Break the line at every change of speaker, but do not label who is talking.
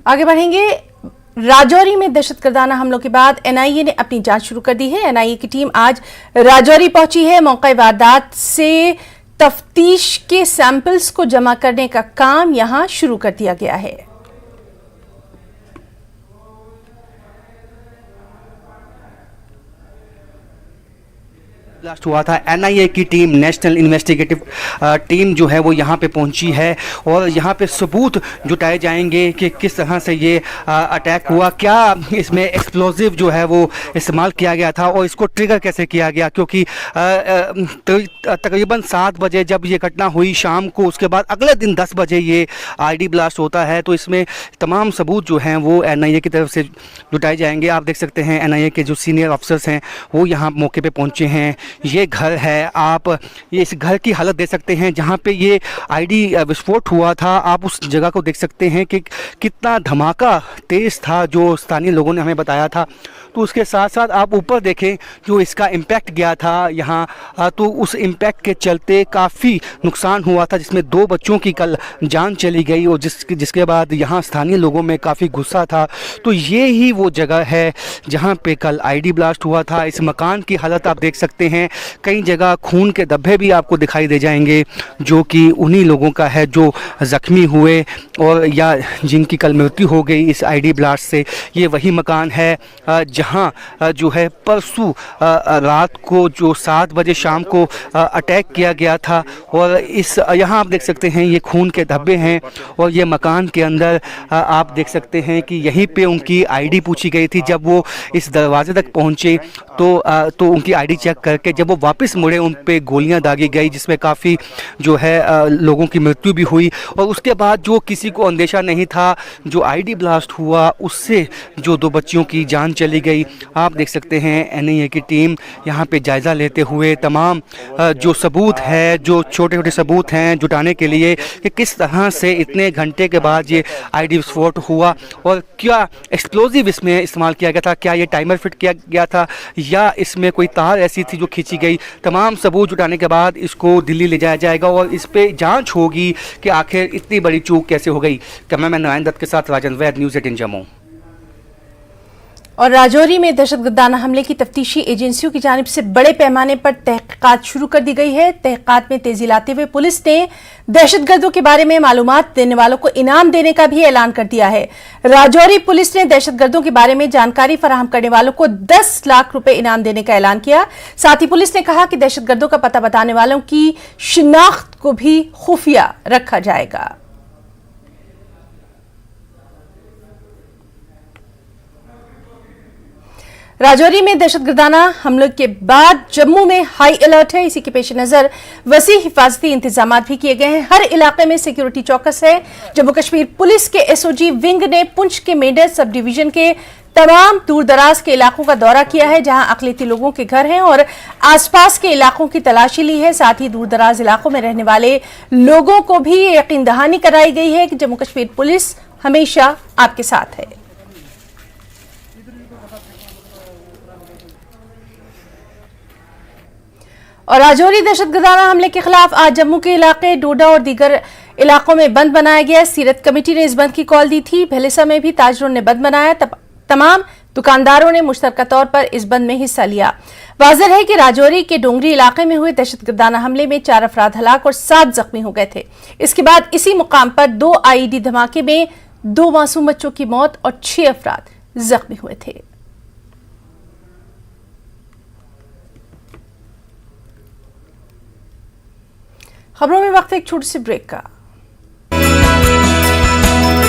आगे बढ़ेंगे। राजौरी में दहशतगर्दाना हमलों के बाद एनआईए ने अपनी जांच शुरू कर दी है। एनआईए की टीम आज राजौरी पहुंची है। मौके वारदात से तफ्तीश के सैंपल्स को जमा करने का काम यहां शुरू कर दिया गया है।
ब्लास्ट हुआ था। एनआईए की टीम, नेशनल इन्वेस्टिगेटिव टीम जो है वो यहाँ पे पहुँची है और यहाँ पे सबूत जुटाए जाएंगे कि किस तरह से ये अटैक हुआ, क्या इसमें एक्सप्लोजिव जो है वो इस्तेमाल किया गया था और इसको ट्रिगर कैसे किया गया, क्योंकि तकरीबन 7 बजे जब ये घटना हुई शाम को, उसके बाद अगले दिन 10 बजे ये आईडी ब्लास्ट होता है। तो इसमें तमाम सबूत जो हैं वो एनआईए की तरफ से जुटाए जाएंगे। आप देख सकते हैं एनआईए के जो सीनियर अफसर्स हैं वो यहाँ मौके पे पहुँचे हैं। ये घर है, आप ये इस घर की हालत देख सकते हैं जहाँ पे ये आईडी विस्फोट हुआ था। आप उस जगह को देख सकते हैं कि कितना धमाका तेज़ था जो स्थानीय लोगों ने हमें बताया था। तो उसके साथ साथ आप ऊपर देखें जो इसका इम्पैक्ट गया था यहाँ, तो उस इम्पैक्ट के चलते काफ़ी नुकसान हुआ था, जिसमें 2 बच्चों की कल जान चली गई और जिसके बाद यहाँ स्थानीय लोगों में काफ़ी गुस्सा था। तो ये ही वो जगह है जहाँ पे कल आईडी ब्लास्ट हुआ था। इस मकान की हालत आप देख सकते हैं, कई जगह खून के धब्बे भी आपको दिखाई दे जाएंगे जो कि उन्हीं लोगों का है जो ज़ख्मी हुए और या जिनकी कल मृत्यु हो गई इस आईडी ब्लास्ट से। ये वही मकान है जहां जो है परसों रात को जो 7 बजे शाम को अटैक किया गया था। और इस यहाँ आप देख सकते हैं ये खून के धब्बे हैं और ये मकान के अंदर आप देख सकते हैं कि यहीं पे उनकी आईडी पूछी गई थी। जब वो इस दरवाजे तक पहुँचे तो उनकी आईडी चेक करके जब वो वापस मुड़े उन पे गोलियां दागी गई, जिसमें काफ़ी जो है लोगों की मृत्यु भी हुई। और उसके बाद जो किसी को अंदेशा नहीं था, जो आईडी ब्लास्ट हुआ उससे जो 2 बच्चियों की जान चली गई। आप देख सकते हैं एनआईए की टीम यहाँ पे जायज़ा लेते हुए तमाम जो सबूत है, जो छोटे छोटे सबूत हैं जुटाने के लिए कि किस तरह से इतने घंटे के बाद ये आईडी विस्फोट हुआ और क्या एक्सप्लोजिव इसमें इस्तेमाल किया गया था, क्या ये टाइमर फिट किया गया था या इसमें कोई तार ऐसी थी जो खींची गई। तमाम सबूत जुटाने के बाद इसको दिल्ली ले जाया जाएगा और इस पे जांच होगी कि आखिर इतनी बड़ी चूक कैसे हो गई। कैमरामैन नारायण दत्त के साथ राजन वैद, न्यूज़ 18 जम्मू।
और राजौरी में दहशतगर्दाना हमले की तफ्तीशी एजेंसियों की जानिब से बड़े पैमाने पर तहकीकात शुरू कर दी गई है। तहकीकात में तेजी लाते हुए पुलिस ने दहशतगर्दों के बारे में मालूमात देने वालों को इनाम देने का भी ऐलान कर दिया है। राजौरी पुलिस ने दहशतगर्दों के बारे में जानकारी फराहम करने वालों को 10 लाख रुपए इनाम देने का ऐलान किया। साथ ही पुलिस ने कहा कि दहशतगर्दों का पता बताने वालों की शिनाख्त को भी खुफिया रखा जाएगा। राजौरी में दहशतगर्दाना हमले के बाद जम्मू में हाई अलर्ट है। इसी के पेश नजर वसी हिफाजती इंतजाम भी किए गए हैं। हर इलाके में सिक्योरिटी चौकस है। जम्मू कश्मीर पुलिस के एसओजी विंग ने पुंछ के मेडर सब डिवीजन के तमाम दूर दराज के इलाकों का दौरा किया है जहां अकलियती लोगों के घर हैं और आसपास के इलाकों की तलाशी ली है। साथ ही दूर दराज इलाकों में रहने वाले लोगों को भी यकीन दहानी कराई गई है कि जम्मू कश्मीर पुलिस हमेशा आपके साथ है। और राजौरी दहशतगर्दाना हमले के खिलाफ आज जम्मू के इलाके डोडा और दीगर इलाकों में बंद बनाया गया। सीरत कमेटी ने इस बंद की कॉल दी थी। भलेसा में भी ताजरों ने बंद बनाया। तमाम दुकानदारों ने मुश्तरका तौर पर इस बंद में हिस्सा लिया। वाज़ेह है कि राजौरी के डोंगरी इलाके में हुए दहशतगर्दाना हमले में 4 अफराद हलाक और 7 जख्मी हो गए थे। इसके बाद इसी मुकाम पर 2 आईईडी धमाके में 2 मासूम बच्चों की मौत और 6 अफराद जख्मी हुए थे। खबरों में वक्त एक छोटी सी ब्रेक का।